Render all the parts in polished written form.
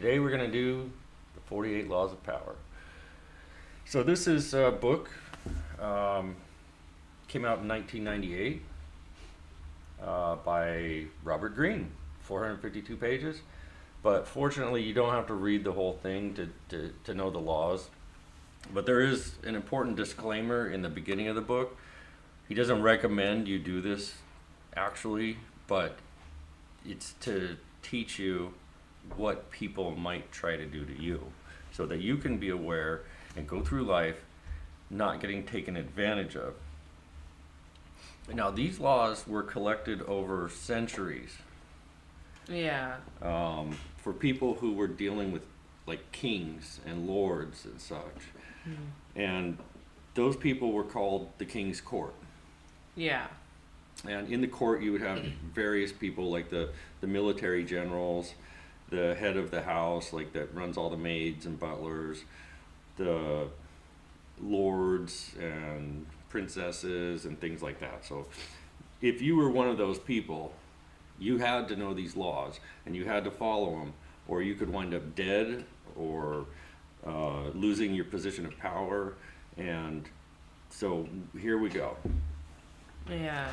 Today we're going to do the 48 Laws of Power. So this is a book, came out in 1998 by Robert Greene, 452 pages. But fortunately you don't have to read the whole thing to know the laws. But there is an important disclaimer in the beginning of the book. He doesn't recommend you do this actually, but it's to teach you what people might try to do to you so that you can be aware and go through life not getting taken advantage of. Now, these laws were collected over centuries. Yeah. For people who were dealing with like kings and lords and such. And those people were called the king's court. Yeah. And in the court you would have various people like the military generals, the head of the house, like that runs all the maids and butlers, the lords and princesses and things like that. So if you were one of those people, you had to know these laws and you had to follow them, or you could wind up dead or losing your position of power. And so here we go. Yeah.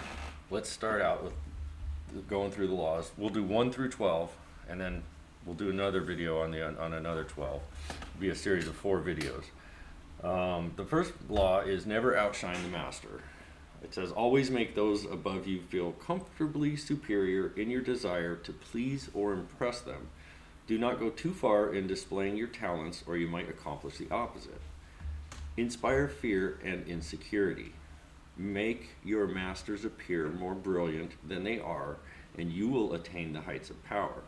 Let's start out with going through the laws. We'll do 1 through 12, and then we'll do another video on another 12. It'll be a series of 4 videos. The first law is never outshine the master. It says, always make those above you feel comfortably superior in your desire to please or impress them. Do not go too far in displaying your talents, or you might accomplish the opposite. Inspire fear and insecurity. Make your masters appear more brilliant than they are, and you will attain the heights of power.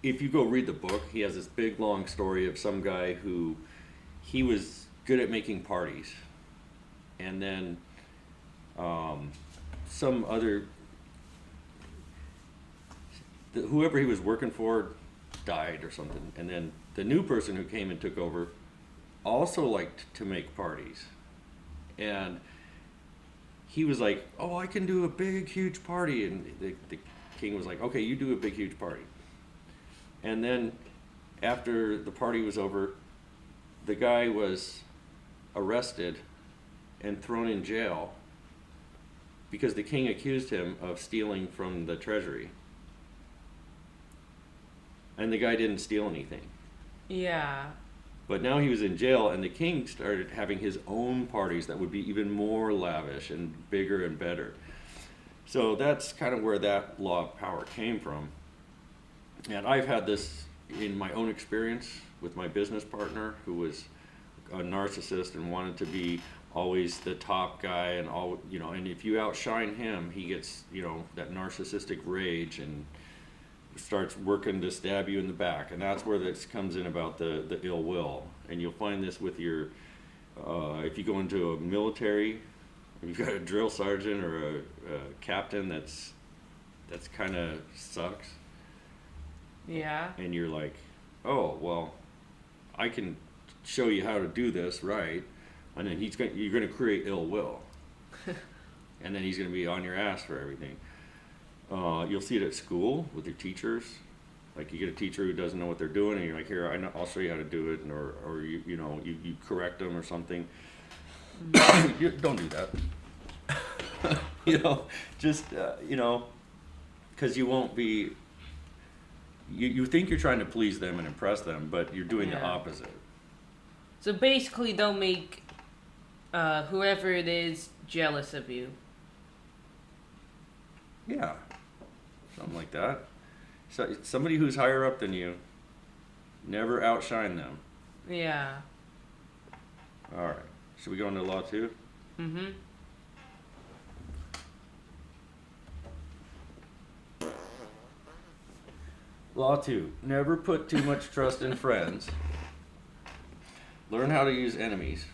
If you go read the book, he has this big long story of some guy who he was good at making parties, and then some other whoever he was working for died or something, and then the new person who came and took over also liked to make parties. And he was like, oh, I can do a big, huge party. And the king was like, okay, you do a big, huge party. And then after the party was over, the guy was arrested and thrown in jail because the king accused him of stealing from the treasury. And the guy didn't steal anything. Yeah. But now he was in jail, and the king started having his own parties that would be even more lavish and bigger and better. So that's kind of where that law of power came from. And I've had this in my own experience with my business partner, who was a narcissist and wanted to be always the top guy, and all, you know, and if you outshine him, he gets, you know, that narcissistic rage and starts working to stab you in the back. And that's where this comes in about the ill will. And you'll find this with your if you go into a military, if you've got a drill sergeant or a captain that's kind of sucks. Yeah. And you're like, oh, well, I can show you how to do this right. And then you're going to create ill will. And then he's going to be on your ass for everything. You'll see it at school with your teachers. Like you get a teacher who doesn't know what they're doing, and you're like, here, I'll show you how to do it, or you correct them or something. You don't do that. Just because you won't be. You think you're trying to please them and impress them, but you're doing the opposite. So basically, don't make whoever it is jealous of you. Yeah, something like that. So somebody who's higher up than you, never outshine them. Yeah. All right. Should we go into law 2? Mm-hmm. Law 2. Never put too much trust in friends. Learn how to use enemies.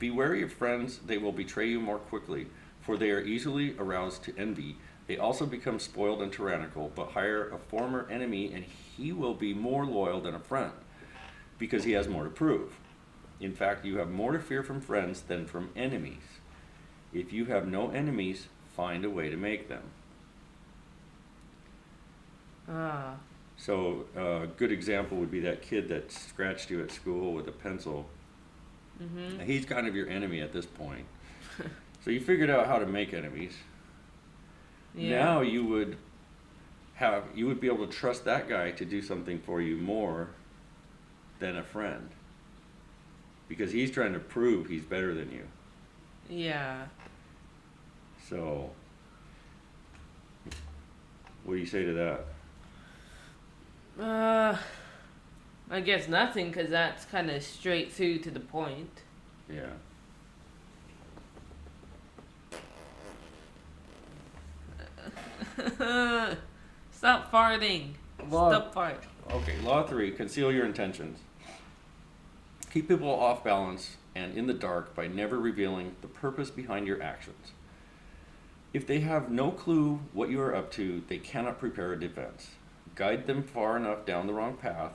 Be wary of friends. They will betray you more quickly, for they are easily aroused to envy. They also become spoiled and tyrannical, but hire a former enemy and he will be more loyal than a friend because he has more to prove. In fact, you have more to fear from friends than from enemies. If you have no enemies, find a way to make them. So a good example would be that kid that scratched you at school with a pencil. Mm-hmm. He's kind of your enemy at this point. So you figured out how to make enemies. Yeah. Now you would be able to trust that guy to do something for you more than a friend. Because he's trying to prove he's better than you. Yeah. So what do you say to that? I guess nothing, because that's kind of straight through to the point. Yeah. Stop farting. Stop fart. Okay, law 3, conceal your intentions. Keep people off balance and in the dark by never revealing the purpose behind your actions. If they have no clue what you are up to, they cannot prepare a defense. Guide them far enough down the wrong path,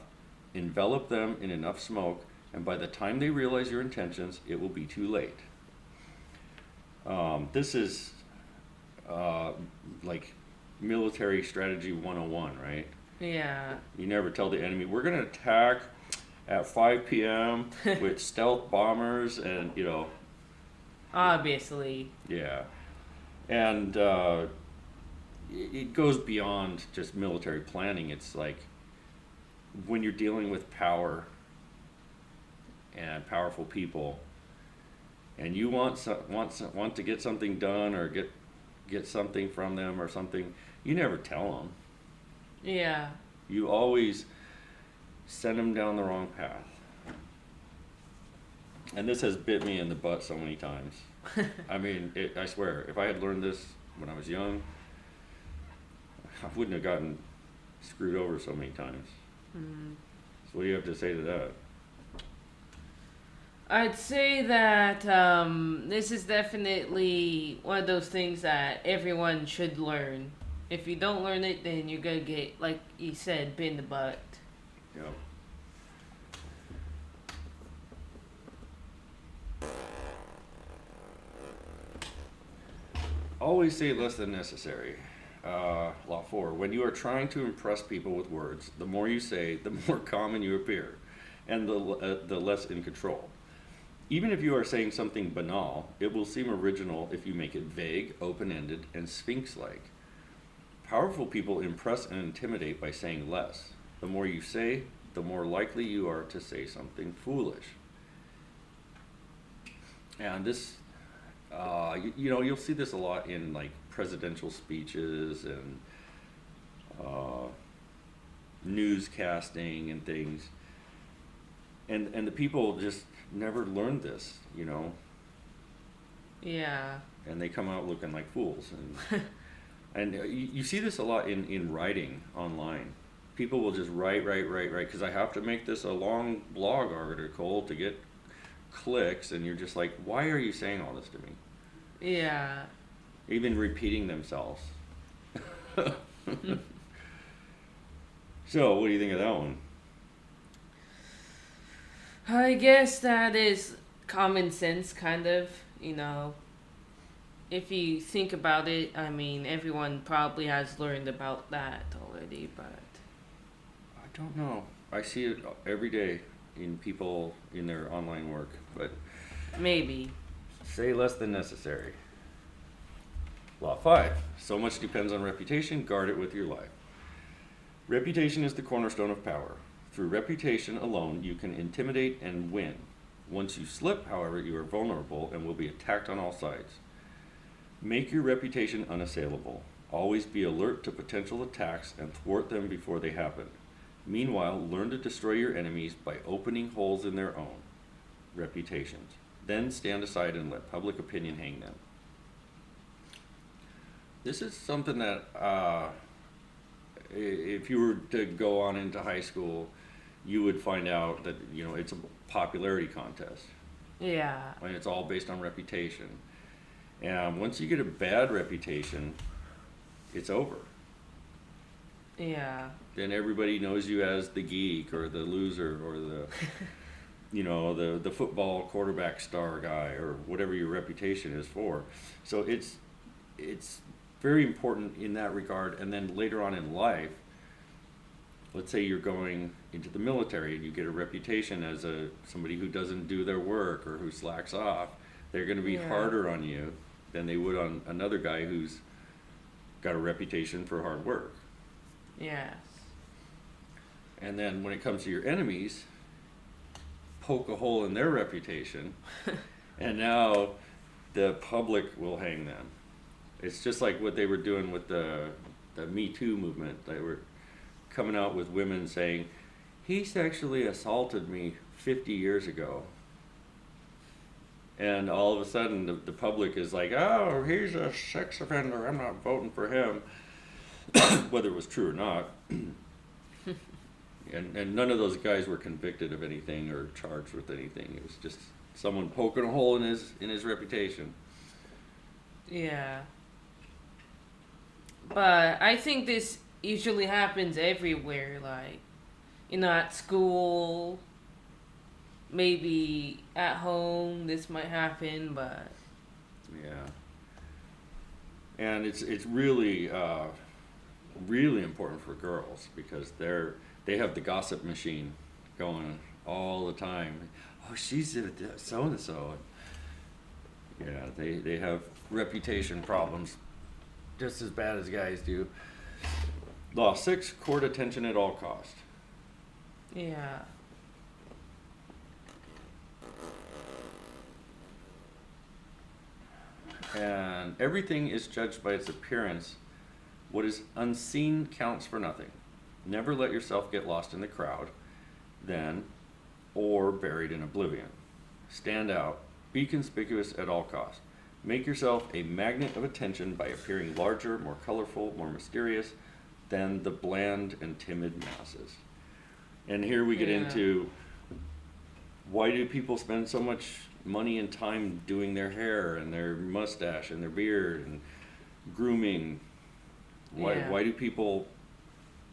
envelop them in enough smoke, and by the time they realize your intentions, it will be too late. This is like military strategy 101, right? Yeah. You never tell the enemy, we're going to attack at 5 p.m. with stealth bombers and, Obviously. yeah. And it goes beyond just military planning. It's like when you're dealing with power and powerful people and you want to get something done or get something from them or something, you never tell them. Yeah. You always send them down the wrong path. And this has bit me in the butt so many times. I mean, I swear, if I had learned this when I was young, I wouldn't have gotten screwed over so many times. Mm. So what do you have to say to that? I'd say that this is definitely one of those things that everyone should learn. If you don't learn it, then you're gonna get, like you said, bit in the butt. Yep. Always say less than necessary. Law 4. When you are trying to impress people with words, the more you say, the more common you appear, and the less in control. Even if you are saying something banal, it will seem original if you make it vague, open-ended, and sphinx-like. Powerful people impress and intimidate by saying less. The more you say, the more likely you are to say something foolish. And this, you'll see this a lot in like presidential speeches and newscasting and things. And the people just never learned this, Yeah. and they come out looking like fools. And and you see this a lot in writing online. People will just write, because I have to make this a long blog article to get clicks, and you're just like, why are you saying all this to me? Yeah. Even repeating themselves. So, what do you think of that one? I guess that is common sense, kind of, If you think about it, I mean, everyone probably has learned about that already, but... I don't know. I see it every day in people in their online work, but... Maybe. Say less than necessary. Law 5. So much depends on reputation, guard it with your life. Reputation is the cornerstone of power. Through reputation alone, you can intimidate and win. Once you slip, however, you are vulnerable and will be attacked on all sides. Make your reputation unassailable. Always be alert to potential attacks and thwart them before they happen. Meanwhile, learn to destroy your enemies by opening holes in their own reputations. Then stand aside and let public opinion hang them. This is something that, if you were to go on into high school, you would find out that, it's a popularity contest. Yeah. And it's all based on reputation. And once you get a bad reputation, it's over. Yeah. Then everybody knows you as the geek or the loser or the, the football quarterback star guy or whatever your reputation is for. So it's very important in that regard. And then later on in life, let's say you're going into the military and you get a reputation as somebody who doesn't do their work or who slacks off, they're going to be Yeah. harder on you than they would on another guy who's got a reputation for hard work. Yes. And then when it comes to your enemies, poke a hole in their reputation, and now the public will hang them. It's just like what they were doing with the Me Too movement. They were coming out with women saying, he sexually assaulted me 50 years ago. And all of a sudden the public is like, oh, he's a sex offender, I'm not voting for him, whether it was true or not. And none of those guys were convicted of anything or charged with anything. It was just someone poking a hole in his reputation. Yeah. But I think this usually happens everywhere, like, at school, maybe at home, this might happen, but Yeah. And it's really really important for girls because they have the gossip machine going all the time. Oh, she's so and so. Yeah, they have reputation problems just as bad as guys do. Law 6, court attention at all cost. yeah. And everything is judged by its appearance. What is unseen counts for nothing. Never let yourself get lost in the crowd, then, or buried in oblivion. Stand out. Be conspicuous at all costs. Make yourself a magnet of attention by appearing larger, more colorful, more mysterious than the bland and timid masses. And here we get Yeah. into, why do people spend so much money and time doing their hair and their mustache and their beard and grooming? Yeah. Why do people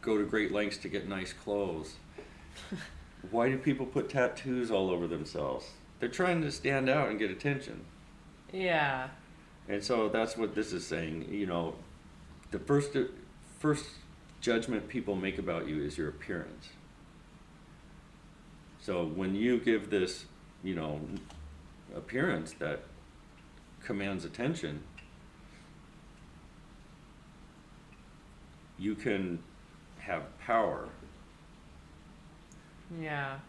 go to great lengths to get nice clothes? Why do people put tattoos all over themselves? They're trying to stand out and get attention. Yeah. And so that's what this is saying. The first judgment people make about you is your appearance. So when you give this, appearance that commands attention, you can have power. Yeah.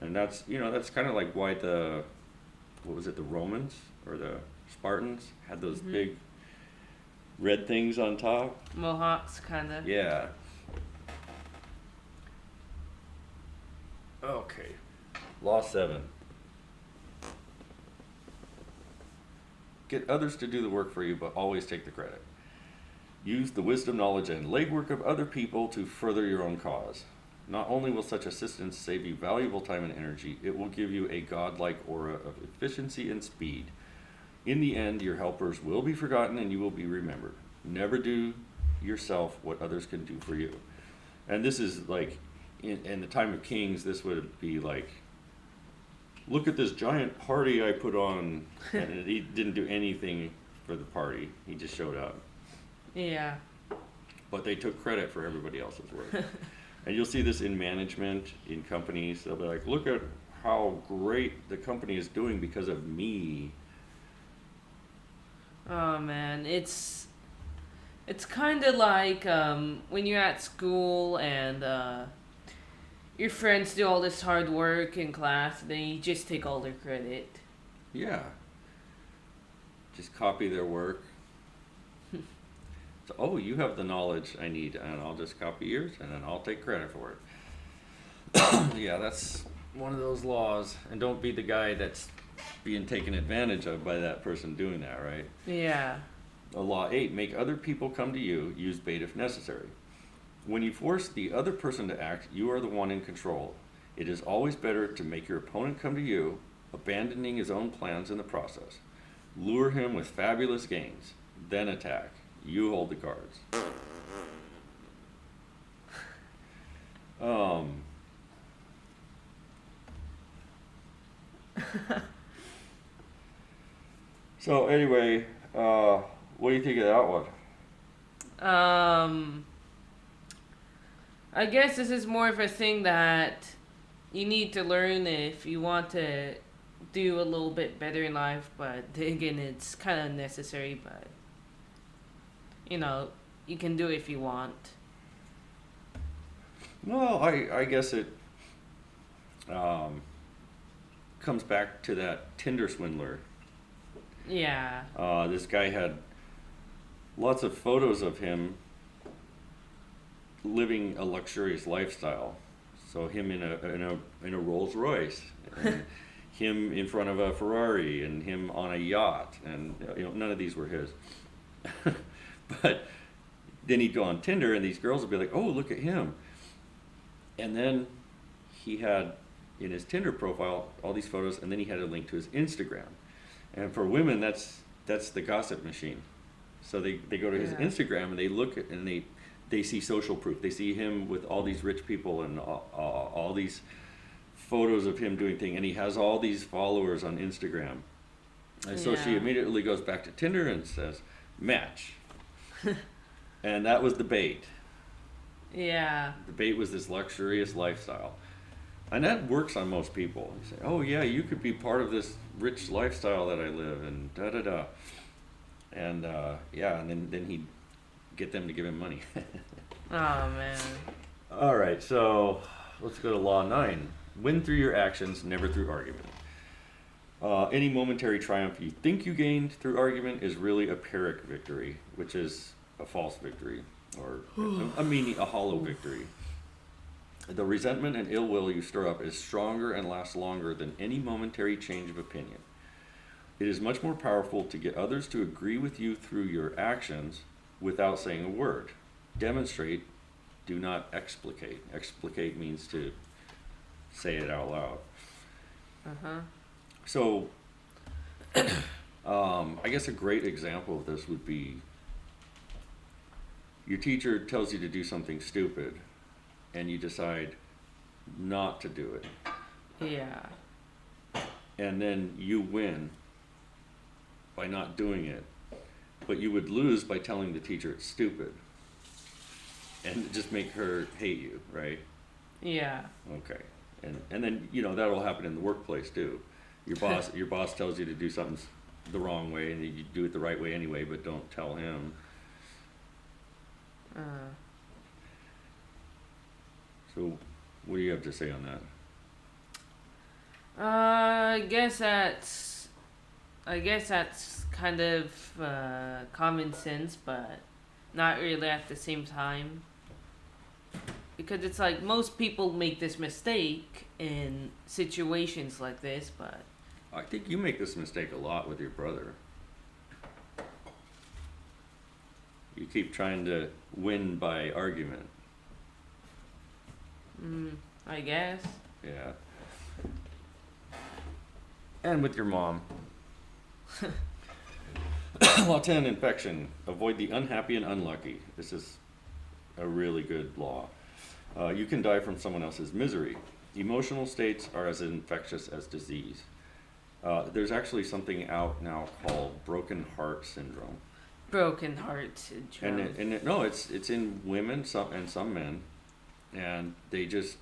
And that's kind of like why the Romans or the Spartans had those big red things on top. Mohawks, kind of. Yeah. Okay. Law 7. Get others to do the work for you, but always take the credit. Use the wisdom, knowledge, and legwork of other people to further your own cause. Not only will such assistance save you valuable time and energy, it will give you a godlike aura of efficiency and speed. In the end, your helpers will be forgotten and you will be remembered. Never do yourself what others can do for you. And this is like, in the time of kings, this would be like, look at this giant party I put on. And he didn't do anything for the party. He just showed up. Yeah. But they took credit for everybody else's work. And you'll see this in management, in companies. They'll be like, look at how great the company is doing because of me. Oh man, it's kind of like when you're at school and your friends do all this hard work in class, then you just take all their credit. Yeah. Just copy their work. So, oh, you have the knowledge I need, and I'll just copy yours, and then I'll take credit for it. Yeah, that's one of those laws. And don't be the guy that's being taken advantage of by that person doing that, right? Yeah. Law 8, make other people come to you, use bait if necessary. When you force the other person to act, you are the one in control. It is always better to make your opponent come to you, abandoning his own plans in the process. Lure him with fabulous gains, then attack. You hold the cards. So anyway, what do you think of that one? I guess this is more of a thing that you need to learn if you want to do a little bit better in life, but then again, it's kind of necessary, but you know, you can do it if you want. Well, I guess it um, comes back to that Tinder swindler. Yeah. This guy had lots of photos of him living a luxurious lifestyle. So him in a Rolls Royce, and him in front of a Ferrari, and him on a yacht, and none of these were his. But then he'd go on Tinder, and these girls would be like, "Oh, look at him," and then he had in his Tinder profile all these photos, and then he had a link to his Instagram. And for women, that's the gossip machine. So they go to his Yeah. Instagram and they look at and they see social proof. They see him with all these rich people and all these photos of him doing things, and he has all these followers on Instagram. And so she Yeah. immediately goes back to Tinder and says, "Match." And that was the bait. Yeah. The bait was this luxurious lifestyle. And that works on most people. You say, "Oh yeah, you could be part of this rich lifestyle that I live," and da da da. And yeah, and then he'd get them to give him money. Oh man. All right, so let's go to Law 9. Win through your actions, never through argument. Any momentary triumph you think you gained through argument is really a Pyrrhic victory, which is a false victory, or a hollow victory. The resentment and ill will you stir up is stronger and lasts longer than any momentary change of opinion. It is much more powerful to get others to agree with you through your actions without saying a word. Demonstrate, do not explicate. Explicate means to say it out loud. Uh-huh. So, I guess a great example of this would be your teacher tells you to do something stupid, and you decide not to do it. Yeah. And then you win by not doing it, but you would lose by telling the teacher it's stupid and just make her hate you, right? Yeah. Okay. And then that'll happen in the workplace too. Your boss tells you to do something the wrong way, and you do it the right way anyway, but don't tell him. So what do you have to say on that? I guess that's kind of common sense, but not really at the same time. Because it's like most people make this mistake in situations like this, but I think you make this mistake a lot with your brother. You keep trying to win by argument. I guess. Yeah. And with your mom. Law 10, infection. Avoid the unhappy and unlucky. This is a really good law. You can die from someone else's misery. Emotional states are as infectious as disease. There's actually something out now called broken heart syndrome. Broken heart syndrome. It's in women and some men, and they just,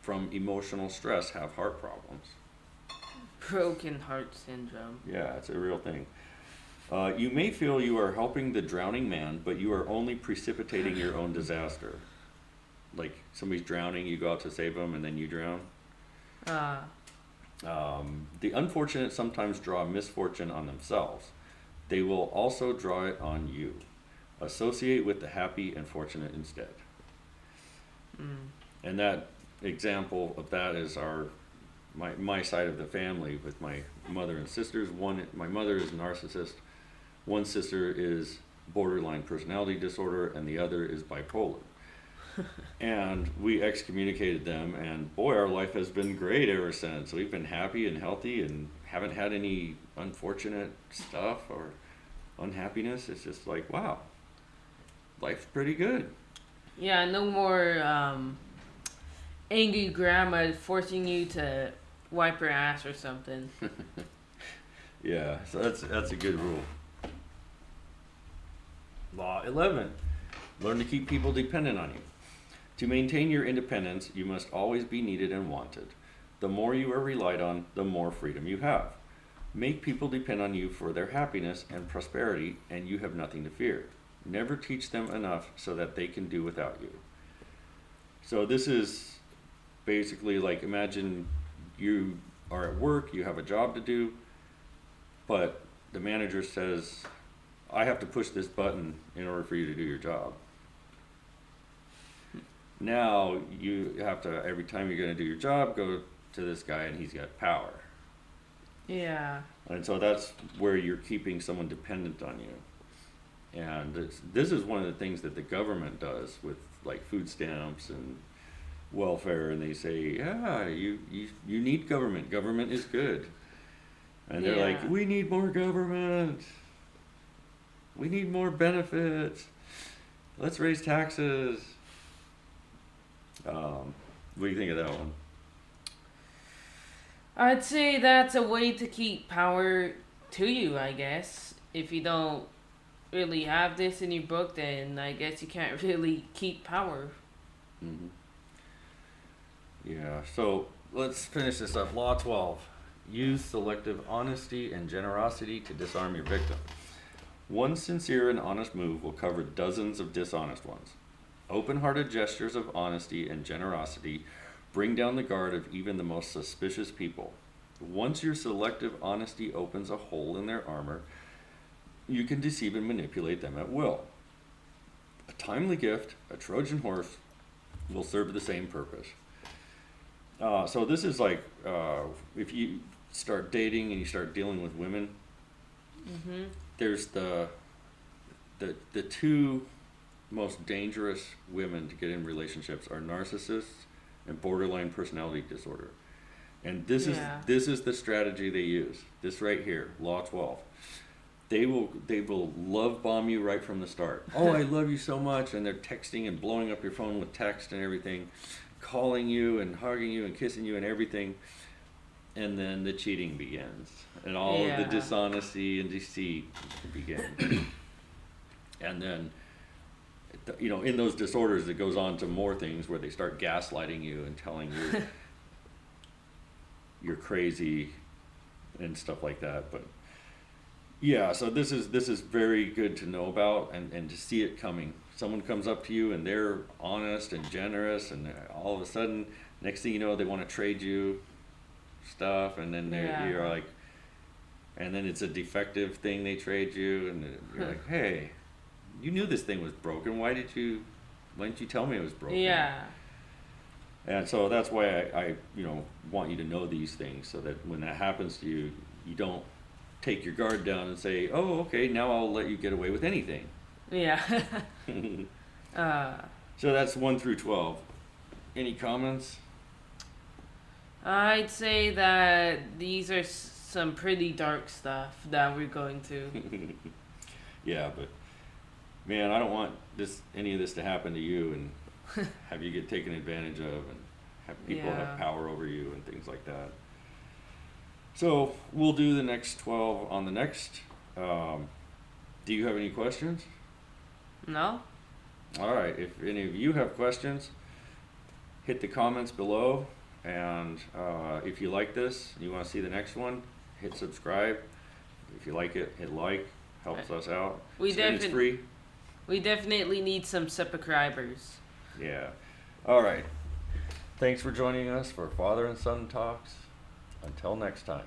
from emotional stress, have heart problems. Broken heart syndrome. Yeah, it's a real thing. You may feel you are helping the drowning man, but you are only precipitating your own disaster. Like somebody's drowning, you go out to save them, and then you drown. The unfortunate sometimes draw misfortune on themselves. They will also draw it on you. Associate with the happy and fortunate instead. And that example of that is my side of the family with my mother and sisters. My mother is a narcissist. One sister is borderline personality disorder, and the other is bipolar. And we excommunicated them, and boy, our life has been great ever since. We've been happy and healthy and haven't had any unfortunate stuff or unhappiness. It's just like, wow, life's pretty good. Yeah, no more angry grandma forcing you to wipe her ass or something. Yeah, so that's a good rule. Law 11, learn to keep people dependent on you. To maintain your independence, you must always be needed and wanted. The more you are relied on, the more freedom you have. Make people depend on you for their happiness and prosperity, and you have nothing to fear. Never teach them enough so that they can do without you. So this is basically like, imagine you are at work, you have a job to do, but the manager says, I have to push this button in order for you to do your job. Now you have to, every time you're going to do your job, go to this guy and he's got power. Yeah. And so that's where you're keeping someone dependent on you. And this is one of the things that the government does with like food stamps and welfare, and they say, yeah, you need government. Government is good. And they're like, we need more government. We need more benefits. Let's raise taxes. What do you think of that one? I'd say that's a way to keep power to you, I guess. If you don't really have this in your book, then I guess you can't really keep power. Mm-hmm. Yeah, so let's finish this up. Law 12. Use selective honesty and generosity to disarm your victim. One sincere and honest move will cover dozens of dishonest ones. Open-hearted gestures of honesty and generosity bring down the guard of even the most suspicious people. Once your selective honesty opens a hole in their armor, you can deceive and manipulate them at will. A timely gift, a Trojan horse, will serve the same purpose. So this is like, if you start dating and you start dealing with women, Mm-hmm. there's the two most dangerous women to get in relationships are narcissists and borderline personality disorder. And this is the strategy they use. This right here, Law 12. They will love bomb you right from the start. Oh, I love you so much, and they're texting and blowing up your phone with text and everything, calling you and hugging you and kissing you and everything. And then the cheating begins, and all of the dishonesty and deceit begins. And then, you know, in those disorders, it goes on to more things where they start gaslighting you and telling you you're crazy and stuff like that. But yeah, so this is very good to know about and to see it coming. Someone comes up to you and they're honest and generous, and all of a sudden, next thing you know, they want to trade you stuff, and then you're like, and then it's a defective thing they trade you, and you're like, hey, you knew this thing was broken. Why didn't you tell me it was broken? Yeah. And so that's why I want you to know these things, so that when that happens to you, you don't take your guard down and say, oh, okay, now I'll let you get away with anything. Yeah. So that's 1 through 12. Any comments? I'd say that these are some pretty dark stuff that we're going through. Yeah, but man, I don't want any of this to happen to you and have you get taken advantage of and have people have power over you and things like that. So we'll do the next 12 on the next. Do you have any questions? No? All right. If any of you have questions, hit the comments below. And if you like this, you want to see the next one, hit subscribe. If you like it, hit like. Helps us out. It's free. We definitely need some subscribers. Yeah. All right. Thanks for joining us for Father and Son Talks. Until next time.